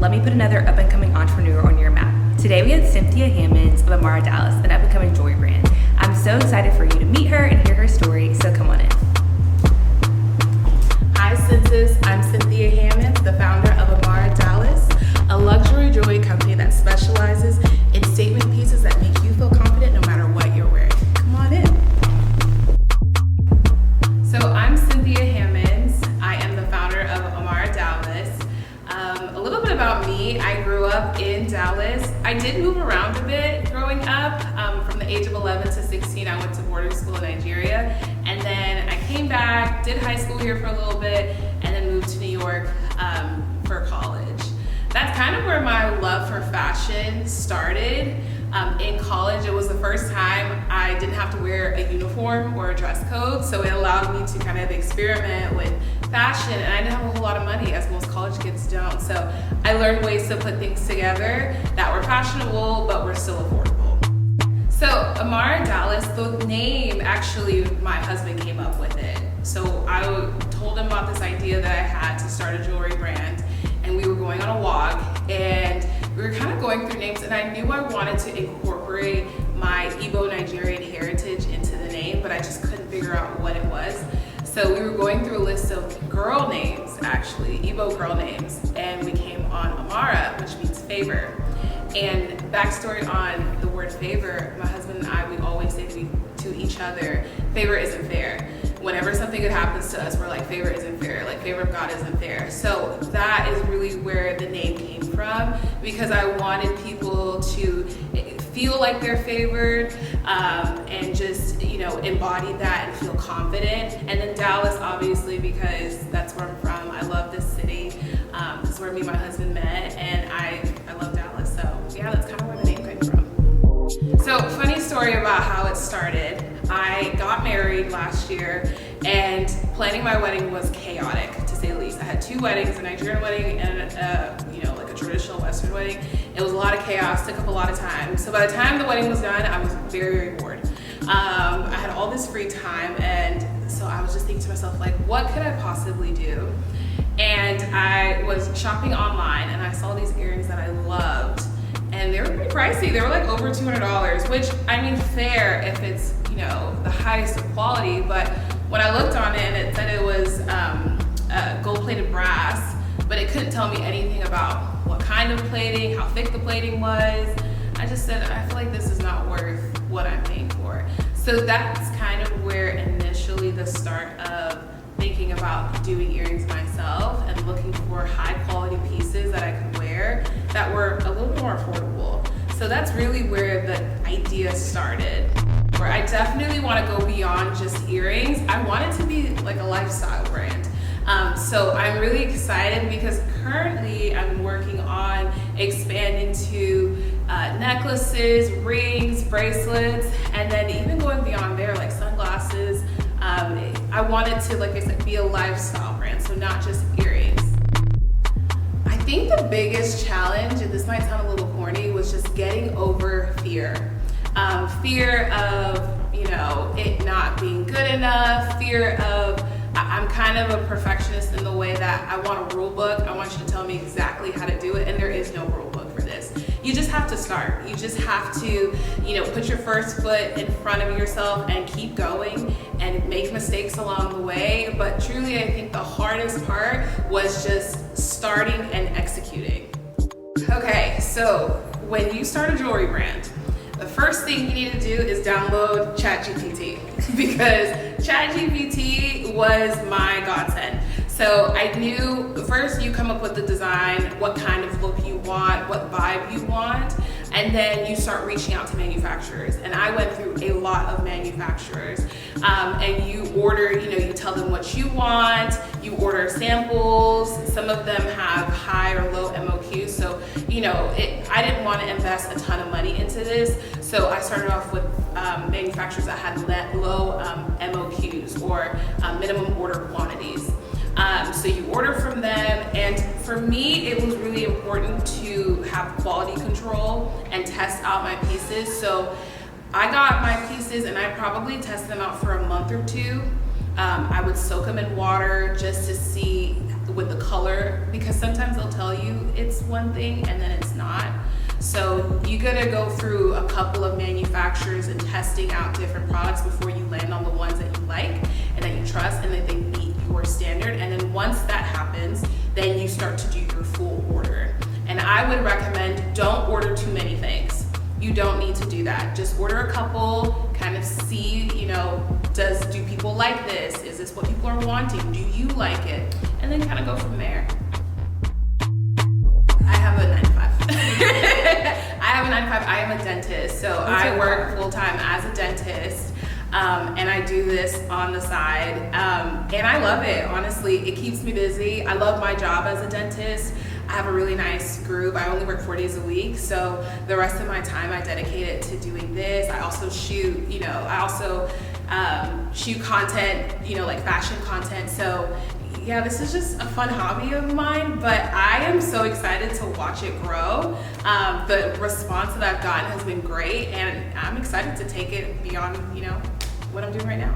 let me put another up-and-coming entrepreneur on your map. Today we have Cynthia Hammonds of Amara Dallas, an up-and-coming jewelry brand. I'm so excited for you to meet her and hear her story, so come on in. Hi Cynsus, I'm Cynthia Hammonds, the founder of Amara Dallas, a luxury jewelry company that specializes in statement pieces that make you feel confident no matter what you're wearing. Come on in. So I'm Cynthia Hammonds. I am the founder of Amara Dallas. A little bit about me, I grew up in Dallas. I did move around a bit growing up. From the age of 11 to 16, I went to boarding school in Nigeria. And then I came back, did high school here for a little bit, and then moved to New York for college. That's kind of where my love for fashion started. In college, it was the first time I didn't have to wear a uniform or a dress code, so it allowed me to kind of experiment with fashion, and I didn't have a whole lot of money, as most college kids don't, so I learned ways to put things together that were fashionable, but were still affordable. So Amara Dallas, the name, actually, my husband came up with it. So I told him about this idea that I had to start a jewelry brand, and we were going on a walk, and we were kind of going through names, and I knew I wanted to incorporate my Igbo Nigerian heritage into the name, but I just couldn't figure out what it was. So we were going through a list of girl names, actually, Igbo girl names, and we came on Amara, which means favor. And backstory on the word favor, my husband and I, we always say to each other, favor isn't fair. Whenever something good happens to us, we're like, favor isn't fair, like favor of God isn't fair. So that is really where the name came from, because I wanted people to feel like they're favored and just, embody that and feel confident. And then Dallas, obviously, because that's where I'm from. I love this city. This is where me and my husband met, and I love Dallas. So yeah, that's kind of where the name came from. So funny story about how it started. I got married last year, and planning my wedding was chaotic, to say the least. I had two weddings, a Nigerian wedding and like a traditional Western wedding. It was a lot of chaos, took up a lot of time. So by the time the wedding was done, I was very, very bored. I had all this free time, and so I was just thinking to myself, like, what could I possibly do? And I was shopping online, and I saw these earrings that I loved, and they were pretty pricey. They were like over $200, which, I mean, fair if it's, the highest of quality, but when I looked on it and it said it was gold-plated brass, but it couldn't tell me anything about what kind of plating, how thick the plating was. I just said, I feel like this is not worth what I'm paying for. So that's kind of where initially the start of thinking about doing earrings myself and looking for high-quality pieces that I could wear that were a little bit more affordable. So that's really where the idea started. Where I definitely want to go beyond just earrings. I want it to be like a lifestyle brand. So I'm really excited because currently I'm working on expanding to necklaces, rings, bracelets, and then even going beyond there, like sunglasses. I want it to, like I said, be a lifestyle brand, so not just earrings. I think the biggest challenge, and this might sound a little corny, was just getting over fear. Fear of, it not being good enough, fear of, I'm kind of a perfectionist in the way that I want a rule book. I want you to tell me exactly how to do it, and there is no rule book for this. You just have to start. You just have to, put your first foot in front of yourself and keep going and make mistakes along the way. But truly, I think the hardest part was just starting and executing. Okay, so when you start a jewelry brand, the first thing you need to do is download ChatGPT, because ChatGPT was my godsend. So I knew first you come up with the design, what kind of look you want, what vibe you want, and then you start reaching out to manufacturers. And I went through a lot of manufacturers. And you order, you tell them what you want, you order samples. Some of them have high or low MOQs. So, I didn't want to invest a ton of money into this. So I started off with manufacturers that had low MOQs or minimum order quantities. So you order from them, and for me, it was really important to have quality control and test out my pieces. So I got my pieces and I probably tested them out for a month or two I would soak them in water just to see with the color, because sometimes they'll tell you it's one thing and then it's not. So you gotta go through a couple of manufacturers and testing out different products before you land on the ones that you like and that you trust and that they meet your standard. And then once that happens, then you start to do your full order. And I would recommend, don't order too many things. You don't need to do that. Just order a couple, kind of see, do people like this? Is this what people are wanting? Do you like it? And then kind of go from there. I have a 9 to 5. I am a dentist, so I work full time as a dentist, and I do this on the side, and I love it. Honestly, it keeps me busy. I love my job as a dentist. I have a really nice group. I only work 4 days a week, so the rest of my time I dedicate it to doing this. I also shoot, shoot content, like fashion content. So yeah, this is just a fun hobby of mine, but I am so excited to watch it grow. The response that I've gotten has been great, and I'm excited to take it beyond, what I'm doing right now.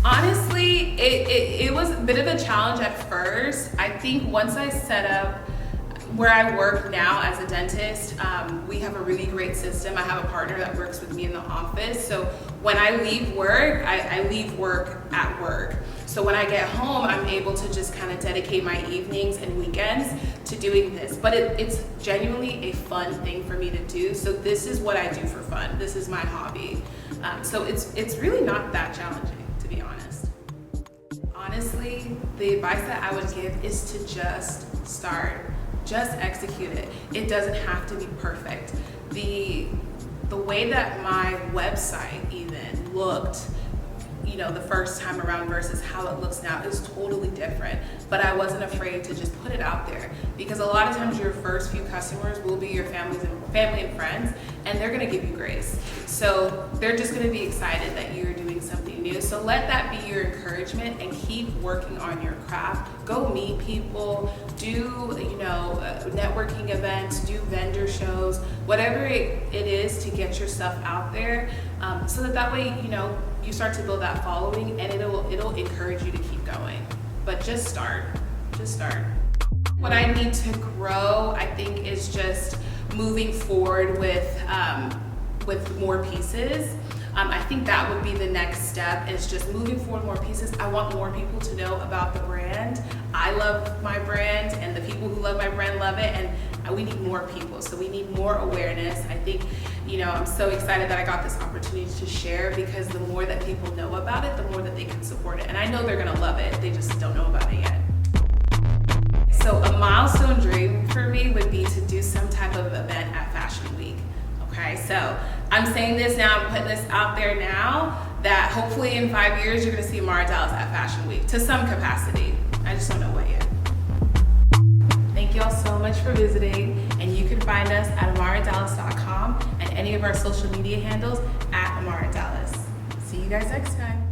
Honestly, it was a bit of a challenge at first. I think once I set up where I work now as a dentist, we have a really great system. I have a partner that works with me in the office. So when I leave work, I leave work at work. So when I get home, I'm able to just kind of dedicate my evenings and weekends to doing this. But it's genuinely a fun thing for me to do. So this is what I do for fun. This is my hobby. So it's really not that challenging, to be honest. Honestly, the advice that I would give is to just start. Just execute it. It doesn't have to be perfect. The way that my website even looked, the first time around versus how it looks now is totally different. But I wasn't afraid to just put it out there, because a lot of times your first few customers will be your family and friends, and they're gonna give you grace. So they're just gonna be excited that you're doing something new. So let that be your encouragement and keep working on your craft. Go meet people, do networking events, do vendor shows, whatever it is to get your stuff out there, so that way you start to build that following, and it'll encourage you to keep going. But just start. What I need to grow, I think, is just moving forward with more pieces. I think that would be the next step, is just moving forward more pieces. I want more people to know about the brand. I love my brand, and the people who love my brand love it, and we need more people, so we need more awareness. I think, I'm so excited that I got this opportunity to share, because the more that people know about it, the more that they can support it. And I know they're gonna love it, they just don't know about it yet. So a milestone dream for me would be to do some type of event at Fashion Week. Okay, so I'm saying this now, I'm putting this out there now, that hopefully in 5 years you're gonna see Amara Dallas at Fashion Week to some capacity. I just don't know what yet. Thank you all so much for visiting, and you can find us at amaradallas.com and any of our social media handles at Amara Dallas. See you guys next time.